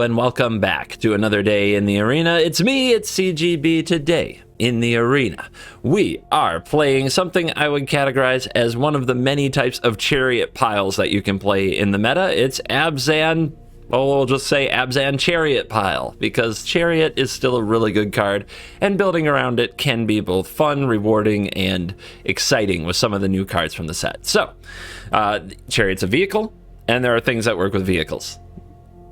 Hello and welcome back to another day in the arena. It's me, it's CGB. Today in the arena, we are playing something I would categorize as one of the many types of chariot piles that you can play in the meta. It's Abzan. Well, we'll just say Abzan Chariot Pile, because Chariot is still a really good card, and building around it can be both fun, rewarding, and exciting with some of the new cards from the set. So, Chariot's a vehicle, and there are things that work with vehicles.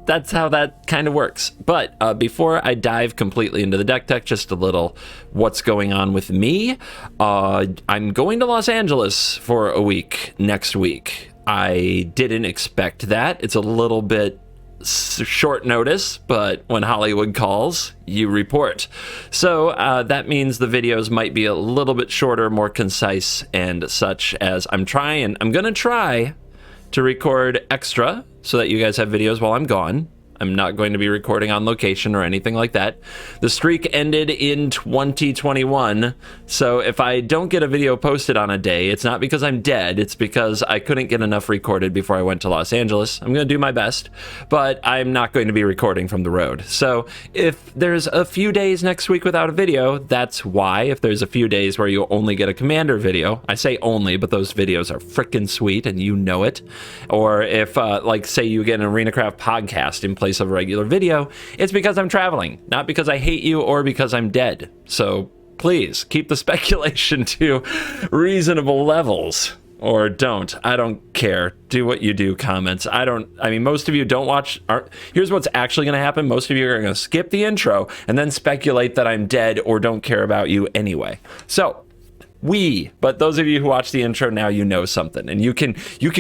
That's how that kind of works. But before I dive completely into the deck tech, just a little what's going on with me. I'm going to Los Angeles for a week next week. I didn't expect that. It's a little bit short notice, but when Hollywood calls, you report. So that means the videos might be a little bit shorter, more concise, and such, as I'm gonna try to record extra so that you guys have videos while I'm gone. I'm not going to be recording on location or anything like that. The streak ended in 2021, so if I don't get a video posted on a day, it's not because I'm dead, it's because I couldn't get enough recorded before I went to Los Angeles. I'm going to do my best, but I'm not going to be recording from the road. So if there's a few days next week without a video, that's why. If there's a few days where you only get a Commander video, I say only, but those videos are freaking sweet and you know it. Or if, like, say you get an ArenaCraft podcast in place of a regular video, it's because I'm traveling, not because I hate you or because I'm dead. So please keep the speculation to reasonable levels, or don't. I don't care. Do what you do, comments. I mean, most of you don't watch. Here's what's actually going to happen. Most of you are going to skip the intro and then speculate that I'm dead or don't care about you anyway. So but those of you who watch the intro now, you know something, and you can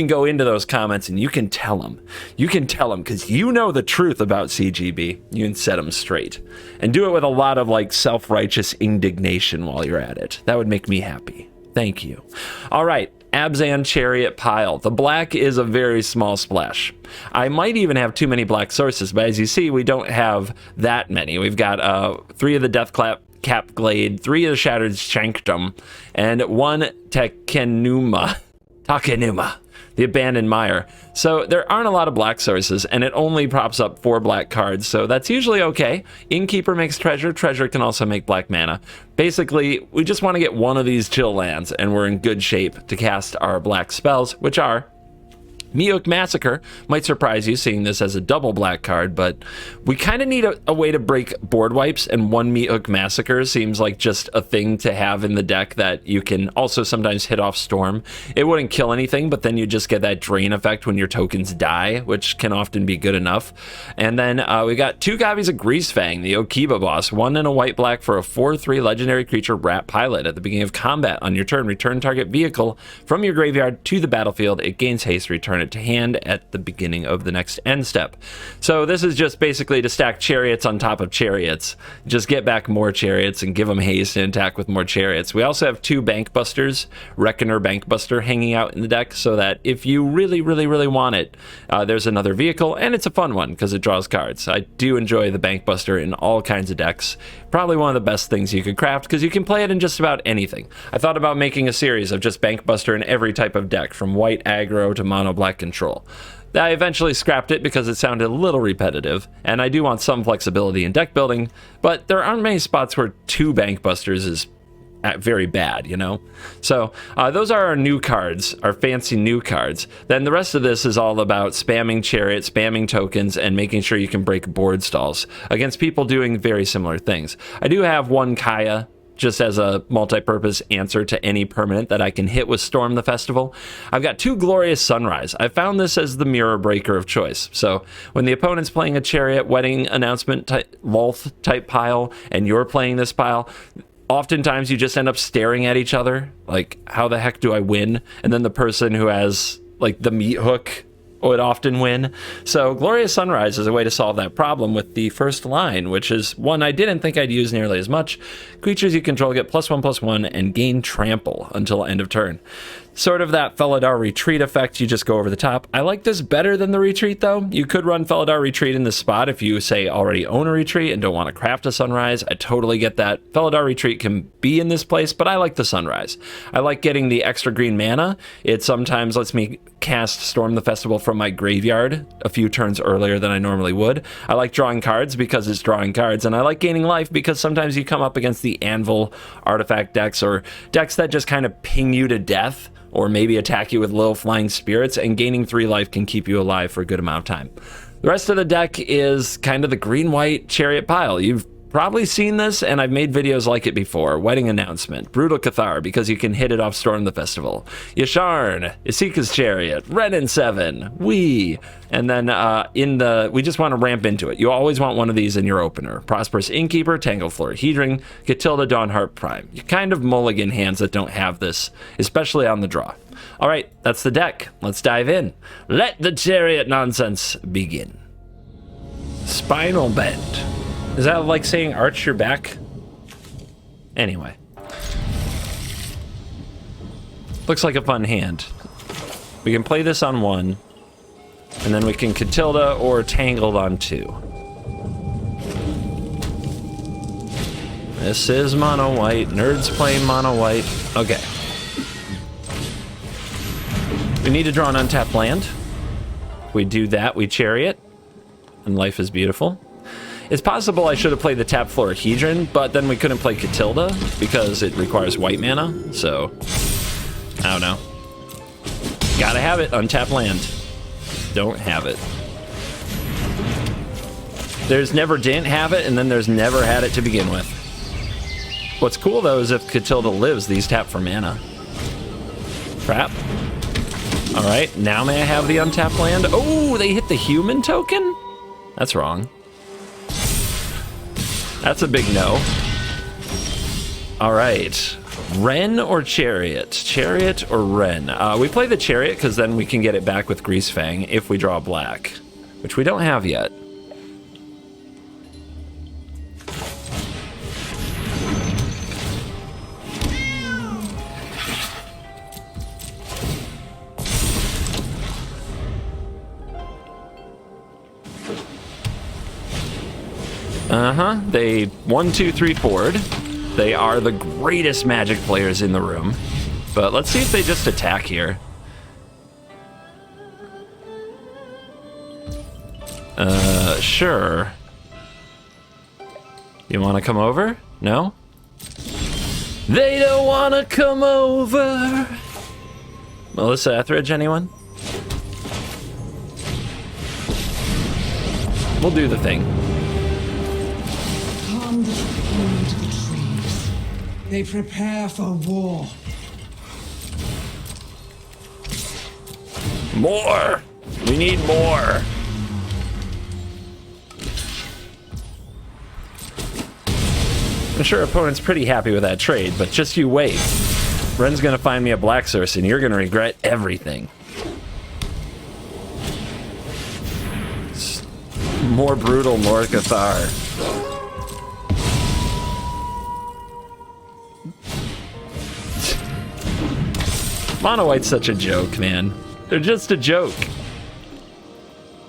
go into those comments and you can tell them because you know the truth about CGB. You can set them straight and do it with a lot of like self-righteous indignation while you're at it. That would make me happy. Thank you. All right. Abzan Chariot Pile. The black is a very small splash. I might even have too many black sources, but as you see, we don't have that many. We've got 3 of the Deathclap Cap Glade, 3 of the Shattered Sanctum, and 1 Takenuma, the Abandoned Mire. So there aren't a lot of black sources, and it only props up 4 black cards, so that's usually okay. Innkeeper makes treasure. Treasure can also make black mana. Basically, we just want to get one of these chill lands, and we're in good shape to cast our black spells, which are Mythic Massacre. Might surprise you seeing this as a double black card, but we kind of need a way to break board wipes, and 1 Mythic Massacre seems like just a thing to have in the deck that you can also sometimes hit off Storm. It wouldn't kill anything, but then you just get that drain effect when your tokens die, which can often be good enough. And then we got 2 copies of Greasefang, the Okiba boss, 1 in a white-black for a 4/3 legendary creature Rat Pilot. At the beginning of combat on your turn, return target vehicle from your graveyard to the battlefield. It gains haste. Return it to hand at the beginning of the next end step. So this is just basically to stack chariots on top of chariots. Just get back more chariots and give them haste and attack with more chariots. We also have 2 Bankbusters, Reckoner Bankbuster, hanging out in the deck so that if you really want it, there's another vehicle, and it's a fun one because it draws cards. I do enjoy the Bankbuster in all kinds of decks. Probably one of the best things you could craft because you can play it in just about anything. I thought about making a series of just Bankbuster in every type of deck, from white aggro to mono black control. I eventually scrapped it because it sounded a little repetitive, and I do want some flexibility in deck building, but there aren't many spots where 2 Bankbusters is very bad, you know? So those are our new cards, our fancy new cards. Then the rest of this is all about spamming Chariot, spamming tokens, and making sure you can break board stalls against people doing very similar things. I do have 1 Kaya, just as a multi-purpose answer to any permanent that I can hit with Storm the Festival. I've got 2 Glorious Sunrise. I found this as the mirror breaker of choice. So when the opponent's playing a Chariot, Wedding Announcement Lolth type pile, and you're playing this pile, oftentimes you just end up staring at each other, like, how the heck do I win? And then the person who has, like, the meat hook would often win. So Glorious Sunrise is a way to solve that problem with the first line, which is one I didn't think I'd use nearly as much. Creatures you control get +1/+1 and gain trample until end of turn. Sort of that Felidar Retreat effect, you just go over the top. I like this better than the Retreat, though. You could run Felidar Retreat in this spot if you, say, already own a Retreat and don't want to craft a Sunrise. I totally get that. Felidar Retreat can be in this place, but I like the Sunrise. I like getting the extra green mana. It sometimes lets me cast Storm the Festival from my graveyard a few turns earlier than I normally would. I like drawing cards because it's drawing cards, and I like gaining life because sometimes you come up against the Anvil artifact decks, or decks that just kind of ping you to death, or maybe attack you with little flying spirits, and gaining 3 life can keep you alive for a good amount of time. The rest of the deck is kind of the green-white chariot pile. You've probably seen this, and I've made videos like it before. Wedding Announcement, Brutal Cathar, because you can hit it off Storm the Festival, Yasharn, Isika's Chariot, Ren and 7, Wee, and then we just want to ramp into it. You always want one of these in your opener. Prosperous Innkeeper, Tangled Florahedron, Catilda Dawnheart Prime. You kind of mulligan hands that don't have this, especially on the draw. All right, that's the deck. Let's dive in. Let the chariot nonsense begin. Spinal Bend. Is that like saying arch your back? Anyway. Looks like a fun hand. We can play this on 1, and then we can Catilda or Tangled on 2. This is mono white. Nerds playing mono white. Okay. We need to draw an untapped land. If we do that, we chariot, and life is beautiful. It's possible I should have played the tap Florahedron, but then we couldn't play Catilda because it requires white mana, so I don't know. Gotta have it, untapped land. Don't have it. There's never didn't have it, and then there's never had it to begin with. What's cool though is if Catilda lives, these tap for mana. Crap. Alright, now may I have the untapped land? Oh, they hit the human token? That's wrong. That's a big no. All right. Ren or Chariot? Chariot or Ren? We play the Chariot because then we can get it back with Greasefang if we draw black, which we don't have yet. They 1, 2, 3, 4'd. They are the greatest Magic players in the room. But let's see if they just attack here. Sure. You want to come over? No? They don't want to come over. Melissa Etheridge, anyone? We'll do the thing. They prepare for war. More! We need more! I'm sure opponent's pretty happy with that trade, but just you wait. Ren's gonna find me a Black Source and you're gonna regret everything. More brutal Lord Cathar. Mono White's such a joke, man. They're just a joke.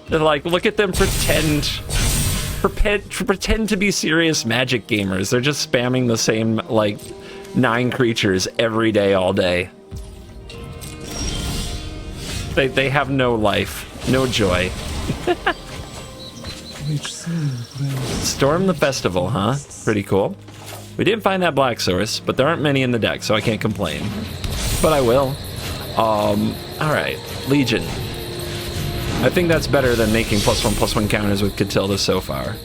They're like, look at them pretend to be serious Magic gamers. They're just spamming the same, like, 9 creatures every day, all day. They have no life, no joy. Storm the Festival, huh? Pretty cool. We didn't find that Black Source, but there aren't many in the deck, so I can't complain. But I will. Alright. Legion. I think that's better than making +1/+1 counters with Catilda so far.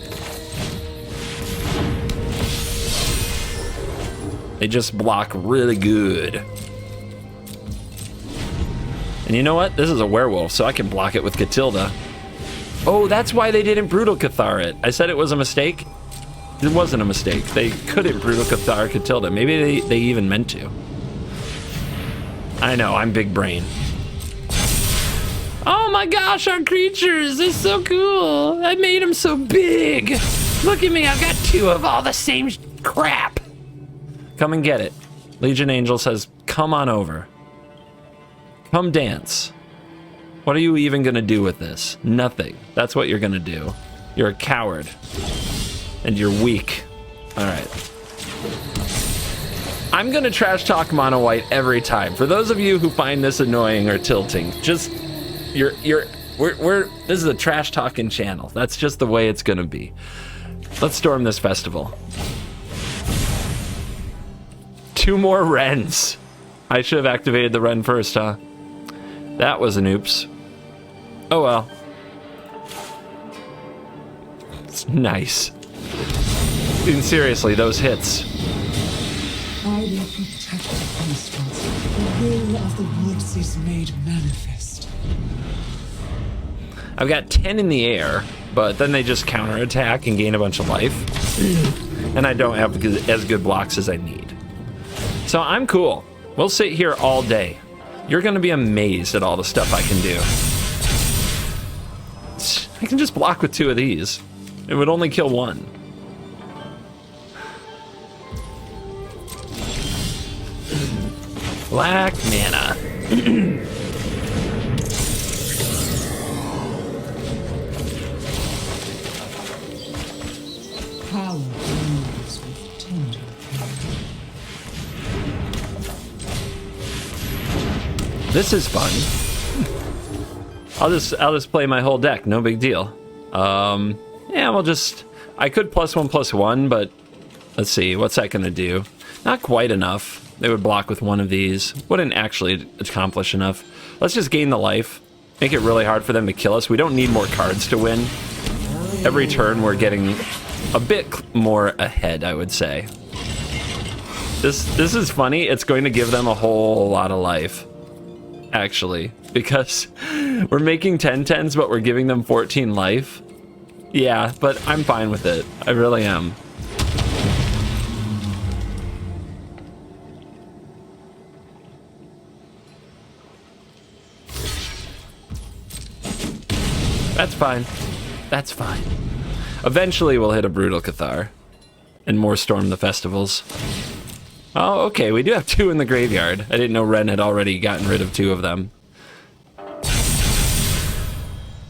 They just block really good. And you know what? This is a werewolf, so I can block it with Catilda. Oh, that's why they didn't Brutal Cathar it. I said it was a mistake. It wasn't a mistake. They couldn't Brutal Cathar Catilda. Maybe they even meant to. I know, I'm big brain. Oh my gosh, our creatures, they're so cool. I made them so big. Look at me, I've got 2 of all the same crap. Come and get it. Legion Angel says, come on over. Come dance. What are you even gonna do with this? Nothing. That's what you're gonna do. You're a coward. And you're weak. All right. I'm gonna trash talk Mono White every time. For those of you who find this annoying or tilting, just you're This is a trash talking channel. That's just the way it's gonna be. Let's storm this festival. 2 more Wrens. I should have activated the Wren first, huh? That was an oops. Oh well. It's nice. And seriously, those hits. I will protect the constructs. The will of the woods is made manifest. I've got 10 in the air, but then they just counterattack and gain a bunch of life. And I don't have as good blocks as I need. So I'm cool. We'll sit here all day. You're gonna be amazed at all the stuff I can do. I can just block with 2 of these. It would only kill 1. Black mana. Power grows with tender care. This is fun. I'll just play my whole deck, no big deal. Yeah, we'll just... I could +1/+1, but let's see, what's that gonna do? Not quite enough. They would block with 1 of these. Wouldn't actually accomplish enough. Let's just gain the life. Make it really hard for them to kill us. We don't need more cards to win. Every turn we're getting a bit more ahead, I would say. This is funny. It's going to give them a whole lot of life, actually, because we're making 10/10s, but we're giving them 14 life. Yeah, but I'm fine with it. I really am. That's fine. That's fine. Eventually we'll hit a Brutal Cathar and more storm the festivals. Oh, okay, we do have 2 in the graveyard. I didn't know Ren had already gotten rid of 2 of them.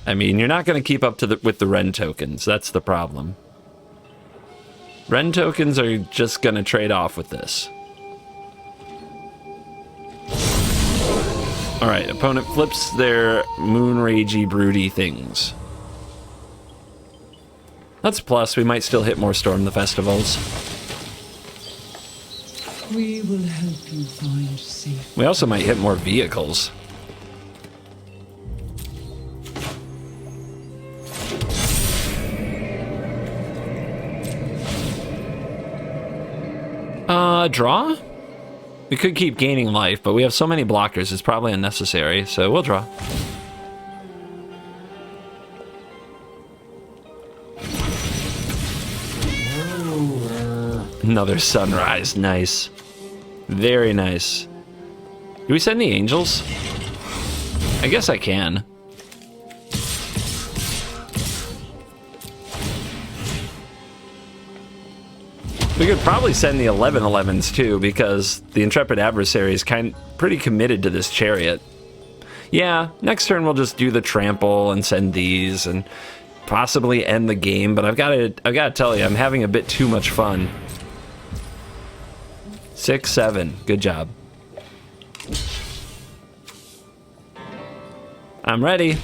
I mean, you're not going to keep up to with the Ren tokens. That's the problem. Ren tokens are just going to trade off with this. Alright, opponent flips their Moonragey broody things. That's plus, we might still hit more Storm the Festivals. We will help you find safe. We also might hit more vehicles. Draw? We could keep gaining life, but we have so many blockers, it's probably unnecessary, so we'll draw. Another sunrise, nice. Very nice. Do we send the angels? I guess I can. We could probably send the 11/11s too, because the Intrepid Adversary is pretty committed to this chariot. Yeah, next turn we'll just do the trample and send these and possibly end the game, but I've got to tell you, I'm having a bit too much fun. 6/7, good job. I'm ready.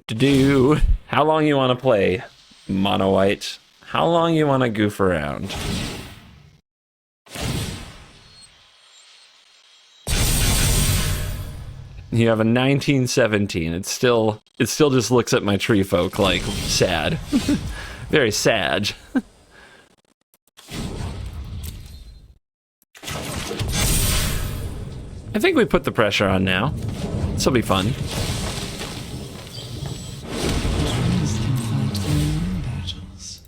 Do. How long you want to play, Mono White? How long you want to goof around? You have a 1917. It still just looks at my tree folk like sad. Very sad. I think we put the pressure on now. This will be fun. Trees can fight their own battles.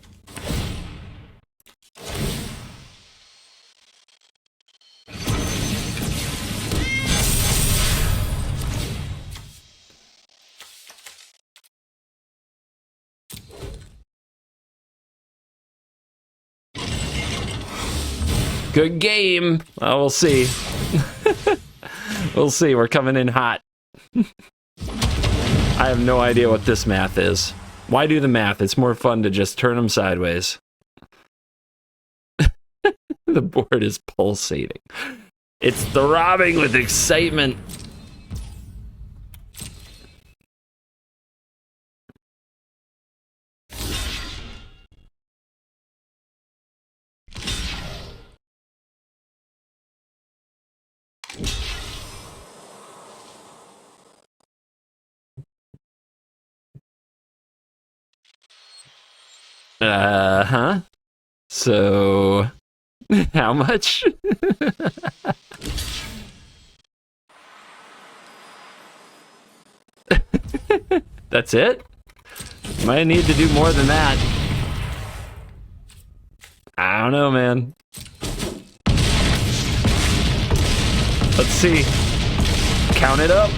Good game. We'll see. We'll see. We're coming in hot. I have no idea what this math is. Why do the math? It's more fun to just turn them sideways. The board is pulsating. It's throbbing with excitement. Huh? So, how much? That's it? Might need to do more than that. I don't know, man. Let's see. Count it up.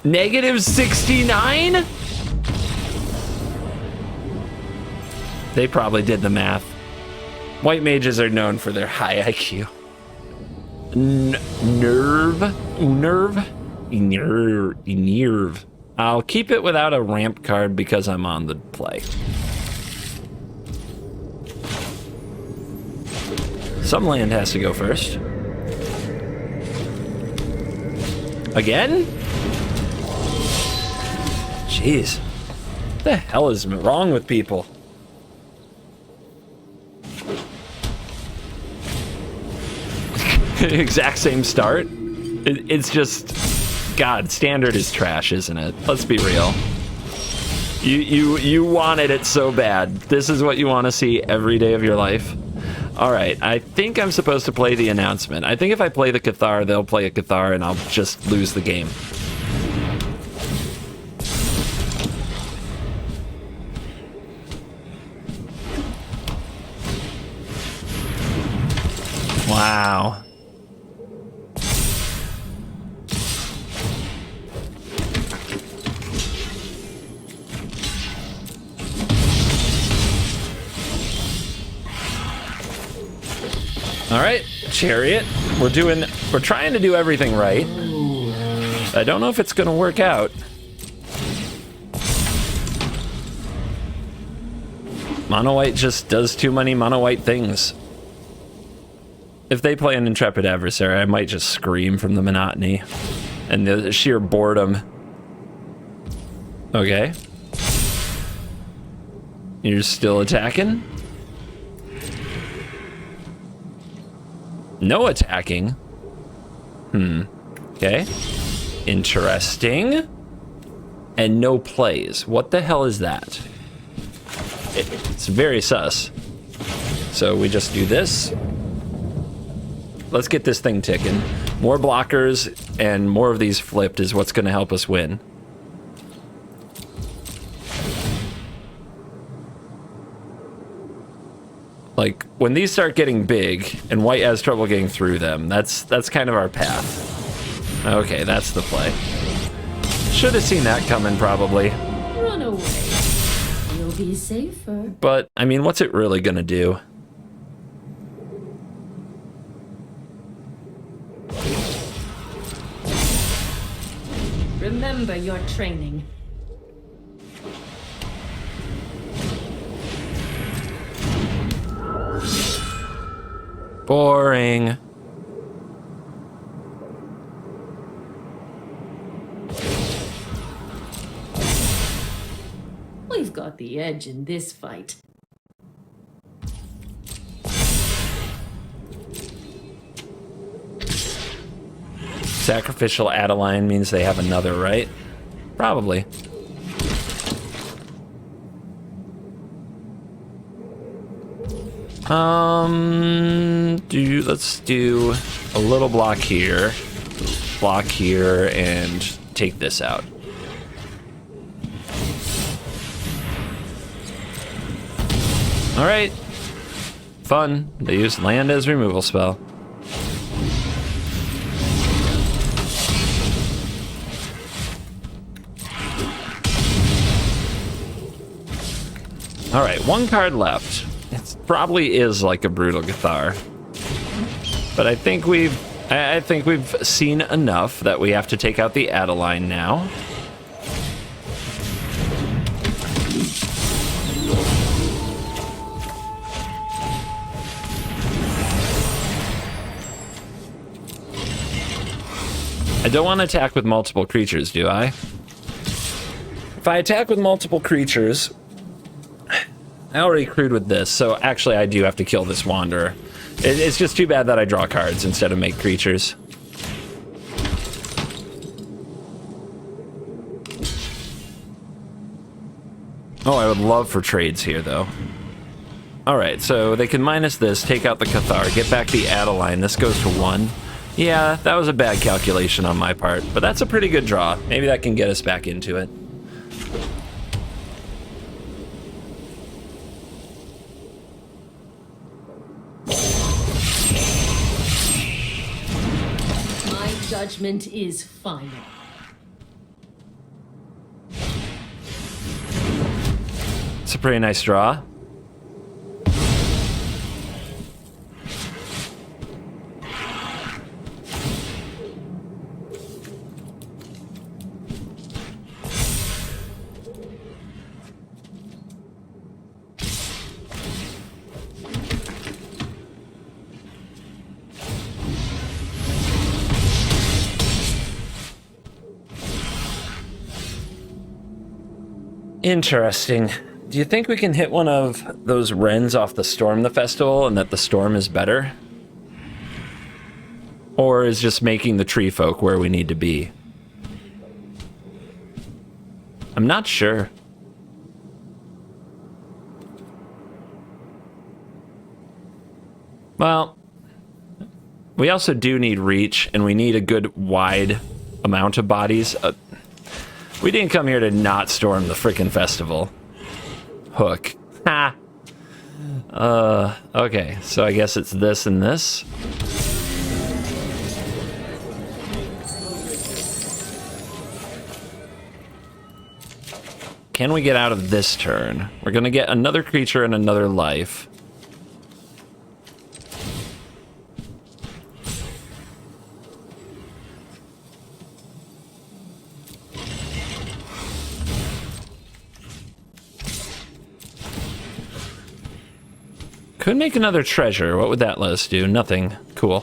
-69? They probably did the math. White mages are known for their high IQ. Nerve. I'll keep it without a ramp card because I'm on the play. Some land has to go first. Again? Jeez. What the hell is wrong with people? Exact same start. It's just, God, standard is trash, isn't it? Let's be real. You wanted it so bad. This is what you want to see every day of your life. All right, I think I'm supposed to play the announcement. I think if I play the Cathar, they'll play a Cathar, and I'll just lose the game. Wow. All right, Chariot. We're trying to do everything right. I don't know if it's gonna work out. Mono white just does too many mono white things. If they play an Intrepid Adversary, I might just scream from the monotony and the sheer boredom. Okay. You're still attacking? No attacking? Okay. Interesting. And no plays. What the hell is that? It's very sus. So we just do this. Let's get this thing ticking. More blockers and more of these flipped is what's going to help us win. Like, when these start getting big and white has trouble getting through them, that's kind of our path. Okay, that's the play. Should have seen that coming, probably. Run away. You'll be safer. But, I mean, what's it really gonna do? Remember your training. Boring. We've got the edge in this fight. Sacrificial Adeline means they have another, right? Probably. Let's do a little block here, and take this out. All right, fun. They use land as removal spell. All right, one card left. probably is like a Brutal Cathar. But I think we've seen enough that we have to take out the Adeline now. I don't want to attack with multiple creatures, do I? If I attack with multiple creatures, I already crewed with this, so actually I do have to kill this Wanderer. It's just too bad that I draw cards instead of make creatures. Oh, I would love for trades here, though. Alright, so they can minus this, take out the Cathar, get back the Adeline. This goes to 1. Yeah, that was a bad calculation on my part, but that's a pretty good draw. Maybe that can get us back into it. My judgment is final. It's a pretty nice draw. Interesting. Do you think we can hit one of those Wrens off the Storm the Festival and that the Storm is better? Or is just making the Tree Folk where we need to be? I'm not sure. Well, we also do need reach, and we need a good wide amount of bodies. We didn't come here to not storm the frickin' festival. Hook. Ha! Okay, so I guess it's this and this. Can we get out of this turn? We're gonna get another creature and another life. Could make another treasure. What would that let us do? Nothing. Cool.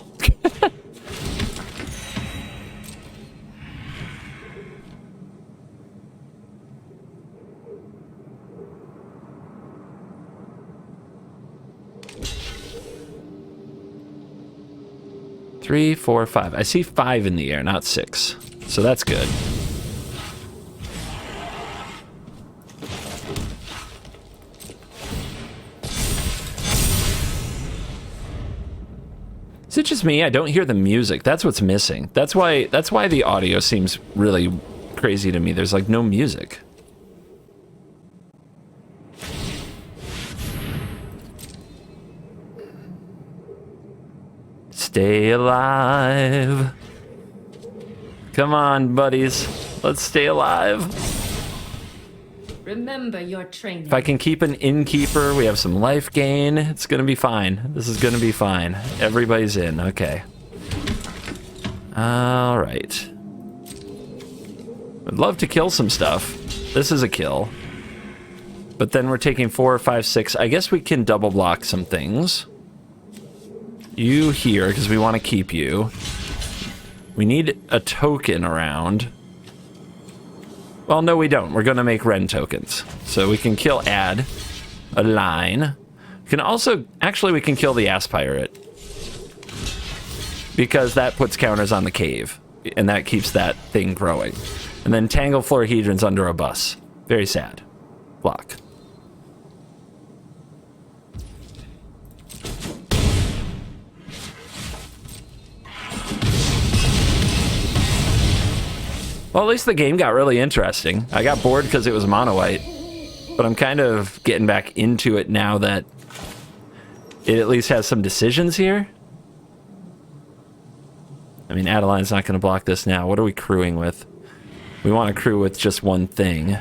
Three, 4, 5. I see 5 in the air, not 6. So that's good. Is it just me? I don't hear the music. That's what's missing. That's why the audio seems really crazy to me. There's like no music. Stay alive. Come on, buddies. Let's stay alive. Remember your training. If I can keep an innkeeper, we have some life gain. It's gonna be fine. This is gonna be fine. Everybody's in. Okay. All right. I'd love to kill some stuff. This is a kill. But then we're taking 4, 5, 6. I guess we can double block some things. You here, because we want to keep you. We need a token around. Well, no, we don't. We're going to make Wren tokens. So we can kill Add, a line. We can also, actually, we can kill the Ass Pirate. Because that puts counters on the cave. And that keeps that thing growing. And then Tangle Florahedron's under a bus. Very sad. Block. Well, at least the game got really interesting. I got bored because it was mono white, but I'm kind of getting back into it now that it at least has some decisions here. I mean, Adeline's not going to block this now. What are we crewing with? We want to crew with just one thing.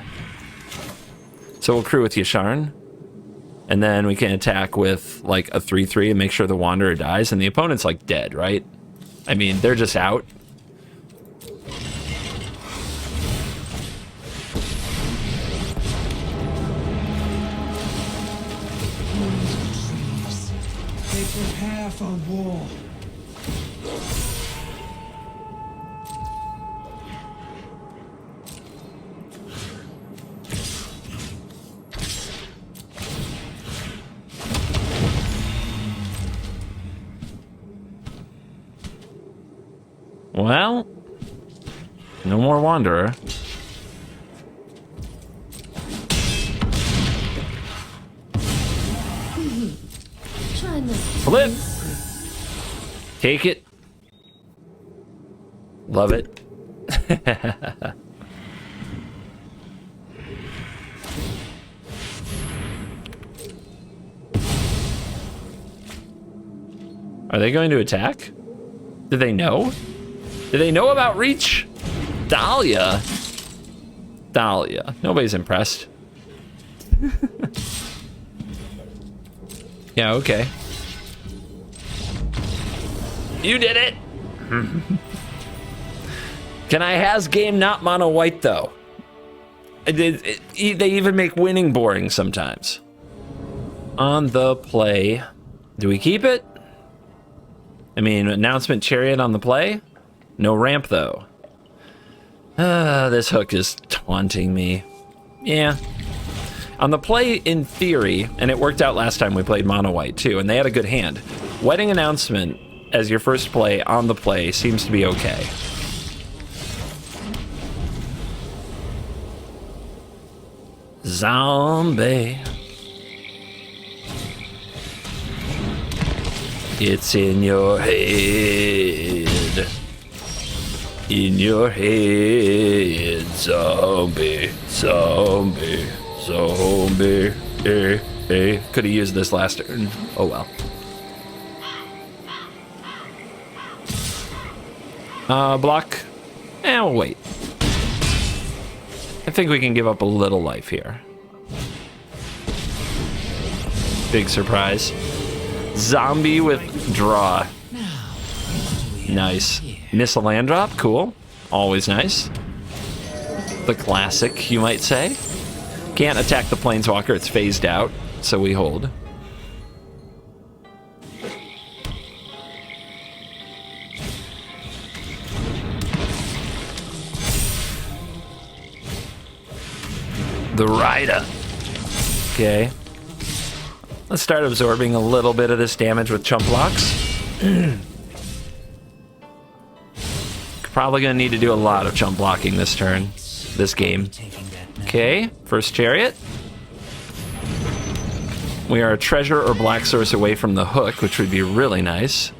So we'll crew with Yasharn. And then we can attack with like a 3/3 and make sure the Wanderer dies, and the opponent's like dead, right? I mean, they're just out. They prepare for war. Well, no more Wanderer. Try not to Flip! Take it. Love it. Are they going to attack? Do they know? Do they know about reach? Dahlia. Dahlia. Nobody's impressed. Yeah, okay. You did it! Can I has game not mono white though? They even make winning boring sometimes. On the play. Do we keep it? I mean, announcement chariot on the play? No ramp though. This hook is taunting me. Yeah. On the play, in theory, and it worked out last time we played mono white too, and they had a good hand. Wedding announcement as your first play on the play seems to be okay. Zombie. It's in your head. In your head, zombie, zombie, zombie. Could have used this last turn. Oh well. Block. We'll wait. I think we can give up a little life here. Big surprise. Zombie with draw. Nice. Miss a land drop. Cool. Always nice. The classic, you might say. Can't attack the Planeswalker. It's phased out, so we hold. The Rider. Okay. Let's start absorbing a little bit of this damage with chump blocks. Probably gonna need to do a lot of chump blocking this turn, this game. Okay, first chariot. We are a treasure or black source away from the hook, which would be really nice.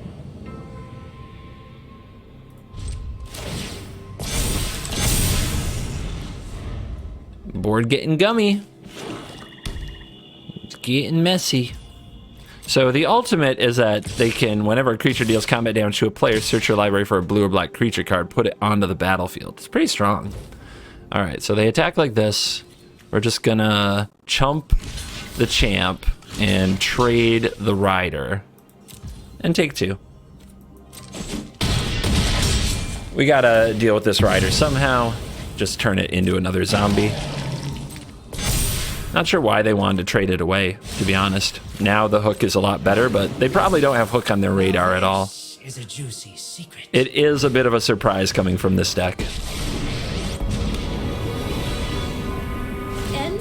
Board getting gummy. It's getting messy. So the ultimate is that they can, whenever a creature deals combat damage to a player, search your library for a blue or black creature card, put it onto the battlefield. It's pretty strong. All right, so they attack like this. We're just gonna chump the champ and trade the rider and take 2. We gotta deal with this rider somehow. Just turn it into another zombie. Not sure why they wanted to trade it away, to be honest. Now the hook is a lot better, but they probably don't have hook on their radar at all. Is a juicy secret. It is a bit of a surprise coming from this deck.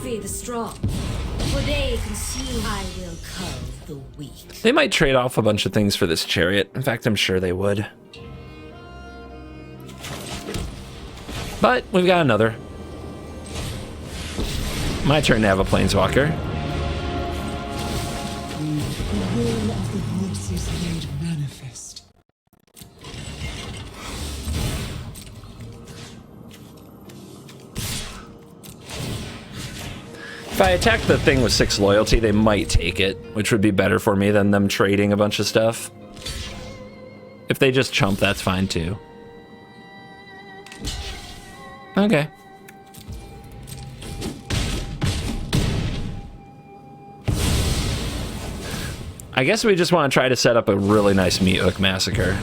envy the strong, for they consume. I will curb the weak. They might trade off a bunch of things for this chariot. In fact, I'm sure they would. But we've got another. My turn to have a Planeswalker. The will of the woods is made manifest. If I attack the thing with 6 loyalty, they might take it, which would be better for me than them trading a bunch of stuff. If they just chump, that's fine too. Okay. I guess we just want to try to set up a really nice meat hook massacre.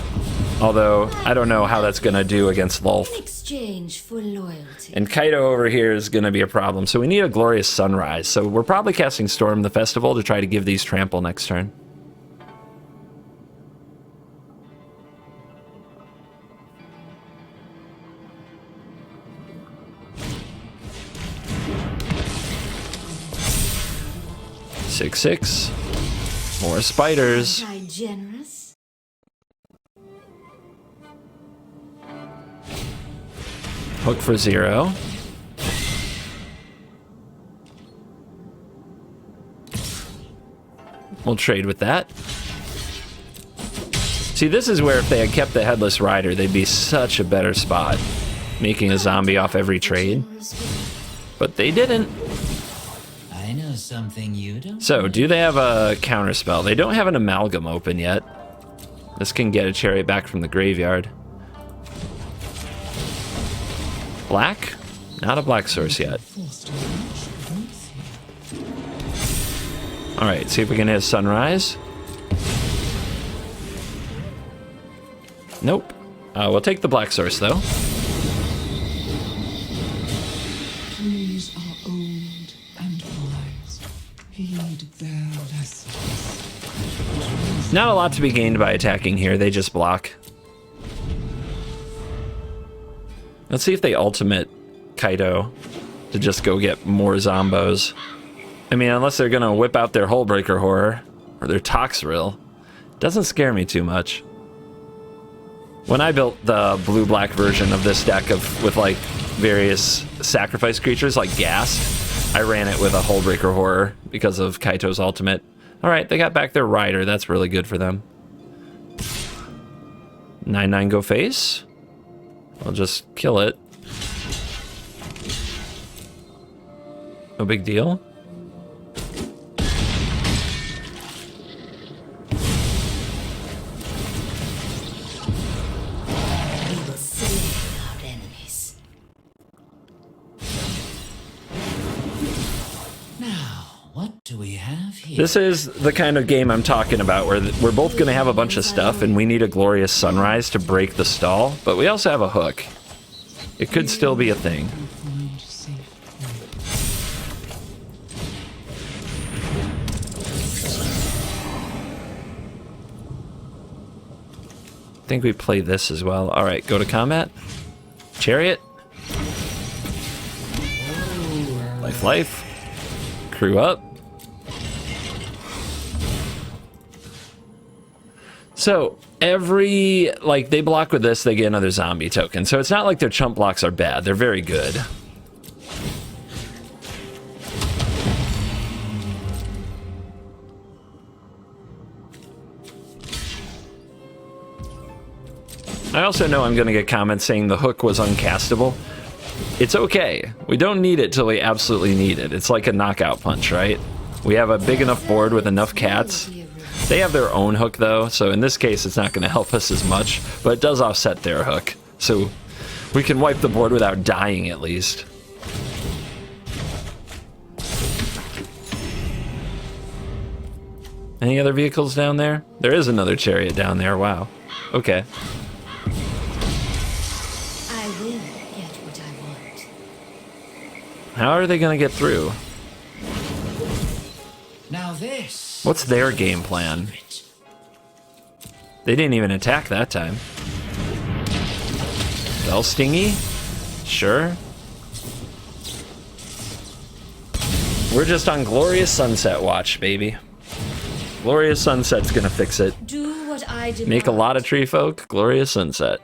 Although, I don't know how that's going to do against Lulf. In exchange for loyalty. And Kaido over here is going to be a problem. So we need a Glorious Sunrise. So we're probably casting Storm the Festival to try to give these trample next turn. Six, 6. More spiders. Generous. Hook for 0. We'll trade with that. See, this is where if they had kept the Headless Rider, they'd be such a better spot, making a zombie off every trade. But they didn't. I know something you don't. So, do they have a counterspell? They don't have an Amalgam open yet. This can get a Chariot back from the graveyard. Black? Not a black source yet. Alright, see if we can hit Sunrise. Nope. We'll take the black source, though. Trees are old and wise. Heed their lessons. Not a lot to be gained by attacking here, they just block. Let's see if they ultimate Kaido to just go get more zombos. I mean, unless they're gonna whip out their Hullbreaker Horror or their Toxrill. Doesn't scare me too much. When I built the blue-black version of this deck with like various sacrifice creatures like Ghast, I ran it with a Hullbreaker Horror because of Kaito's ultimate. Alright, they got back their Rider, that's really good for them. 9/9 go face. I'll just kill it. No big deal. We will slay our enemies. Now, what do we have here? This is the kind of game I'm talking about, where we're both going to have a bunch of stuff, and we need a Glorious Sunrise to break the stall, but we also have a hook. It could still be a thing. Find safe place. I think we play this as well. Alright, go to combat. Chariot. Life. Crew up. So, like, they block with this, they get another zombie token. So it's not like their chump blocks are bad. They're very good. I also know I'm going to get comments saying the hook was uncastable. It's okay. We don't need it till we absolutely need it. It's like a knockout punch, right? We have a big enough board with enough cats. They have their own hook, though, so in this case it's not going to help us as much, but it does offset their hook. So we can wipe the board without dying, at least. Any other vehicles down there? There is another chariot down there, wow. Okay. I will get what I want. How are they going to get through? Now this. What's their game plan? They didn't even attack that time. Bell Stingy? Sure. We're just on Glorious Sunset watch, baby. Glorious Sunset's gonna fix it. Do what I demand. Make a lot of tree folk, Glorious Sunset.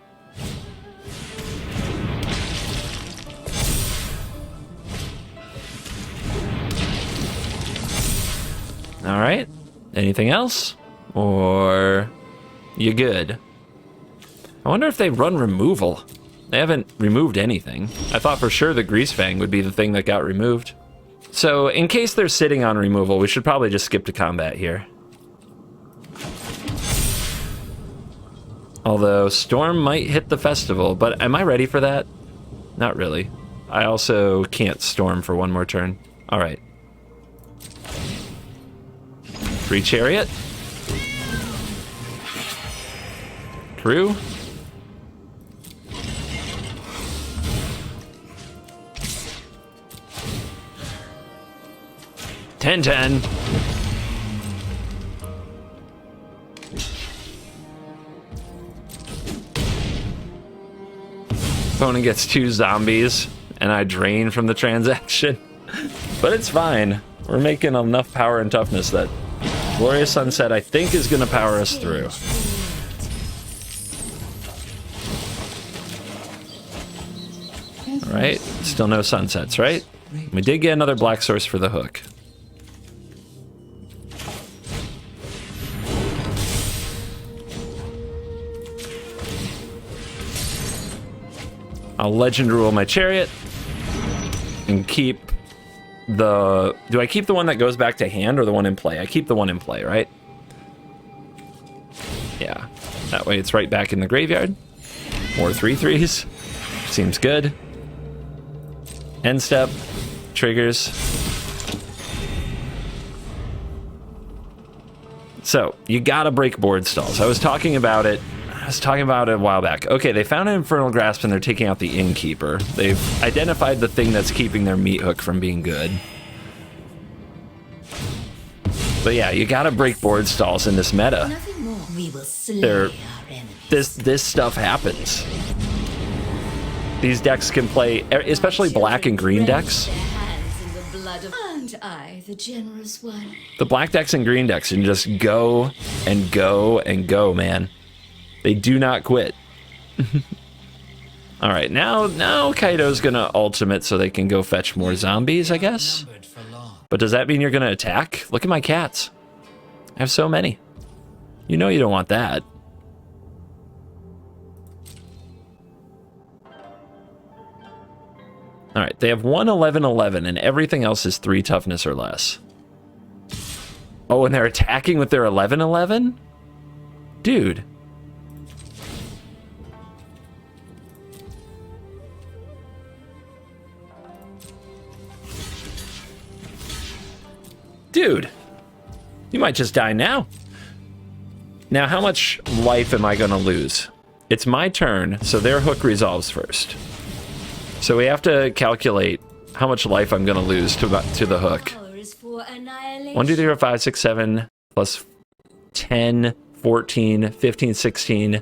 Alright. Anything else? Or you good? I wonder if they run removal. They haven't removed anything. I thought for sure the Greasefang would be the thing that got removed. So in case they're sitting on removal, we should probably just skip to combat here. Although Storm might hit the festival, but am I ready for that? Not really. I also can't Storm for one more turn. Alright. Free Chariot. Crew. Ten. Opponent gets 2 zombies, and I drain from the transaction. But it's fine. We're making enough power and toughness that Glorious Sunset, I think, is going to power us through. Alright, still no sunsets, right? We did get another black source for the hook. I'll Legend Rule my Chariot and keep the... Do I keep the one that goes back to hand or the one in play? I keep the one in play, right? Yeah. That way it's right back in the graveyard. More 3/3s. Seems good. End step. Triggers. So, you gotta break board stalls. I was talking about it a while back. Okay, they found an Infernal Grasp and they're taking out the Innkeeper. They've identified the thing that's keeping their meat hook from being good. But yeah, you gotta break board stalls in this meta. Nothing more. We will slay our enemies. This stuff happens. These decks can play, especially black and green decks. Their hands in the blood of... And I, the generous one. The black decks and green decks can just go and go and go, man. They do not quit. All right, now Kaido's gonna ultimate so they can go fetch more zombies, I guess. But does that mean you're gonna attack? Look at my cats. I have so many. You know you don't want that. All right, they have 1/11/11, and everything else is 3 toughness or less. Oh, and they're attacking with their 11/11? Dude. Dude, you might just die now. Now, how much life am I going to lose? It's my turn, so their hook resolves first. So we have to calculate how much life I'm going to lose to the hook. 1, 2, 3, 4, 5, 6, 7, plus 10, 14, 15, 16,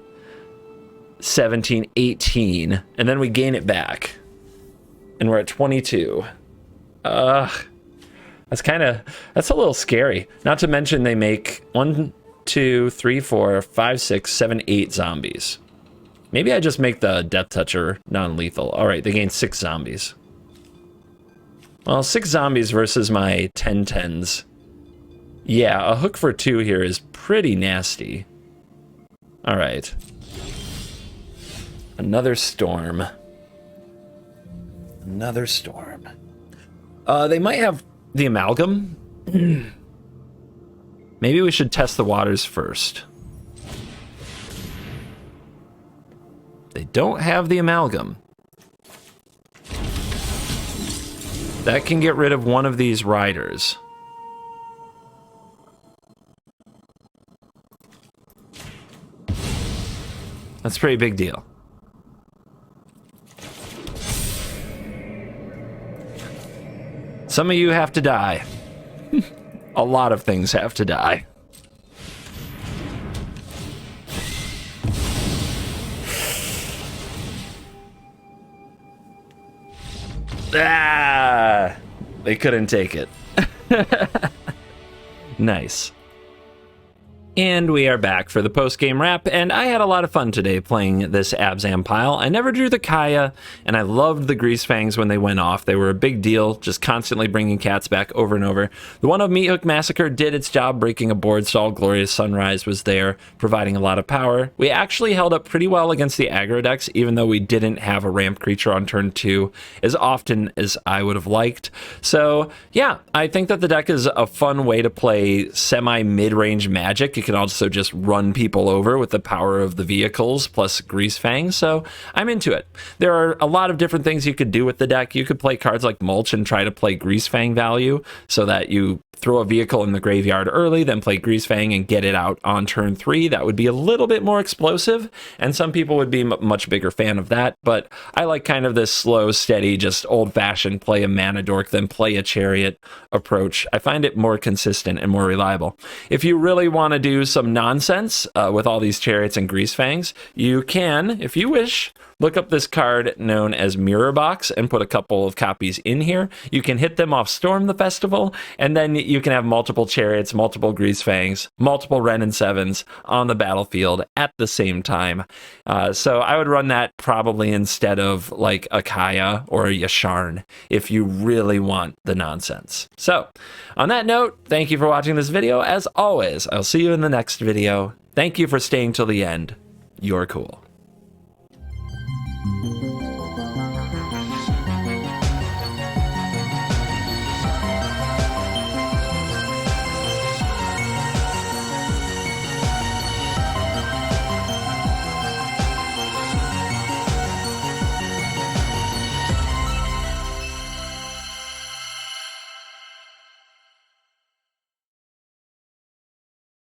17, 18. And then we gain it back. And we're at 22. That's a little scary. Not to mention they make 1, 2, 3, 4, 5, 6, 7, 8 zombies. Maybe I just make the Death Toucher non-lethal. All right, they gain 6 zombies. Well, 6 zombies versus my 10/10s. Yeah, a hook for 2 here is pretty nasty. All right. Another storm. Another storm. They might have the amalgam. Maybe we should test the waters first. They don't have the amalgam. That can get rid of one of these riders. That's a pretty big deal. Some of you have to die. A lot of things have to die. Ah! They couldn't take it. Nice. And we are back for the post-game wrap, and I had a lot of fun today playing this Abzan pile. I never drew the Kaya, and I loved the Grease Fangs when they went off. They were a big deal, just constantly bringing cats back over and over. The one of Meat Hook Massacre did its job breaking a board stall. Glorious Sunrise was there, providing a lot of power. We actually held up pretty well against the aggro decks, even though we didn't have a ramp creature on turn 2 as often as I would have liked. So, yeah, I think that the deck is a fun way to play semi-mid-range Magic. You can also just run people over with the power of the vehicles plus Grease Fang, so I'm into it. There are a lot of different things you could do with the deck. You could play cards like Mulch and try to play Grease Fang value so that you throw a vehicle in the graveyard early, then play Greasefang and get it out on turn 3. That would be a little bit more explosive, and some people would be a much bigger fan of that, but I like kind of this slow, steady, just old-fashioned play a Mana Dork, then play a Chariot approach. I find it more consistent and more reliable. If you really want to do some nonsense with all these Chariots and Greasefangs, you can, if you wish, look up this card known as Mirror Box and put a couple of copies in here. You can hit them off Storm the Festival, and then you can have multiple Chariots, multiple Greasefangs, multiple Ren and 7s on the battlefield at the same time. So I would run that probably instead of like a Kaya or a Yasharn if you really want the nonsense. So on that note, thank you for watching this video. As always, I'll see you in the next video. Thank you for staying till the end. You're cool.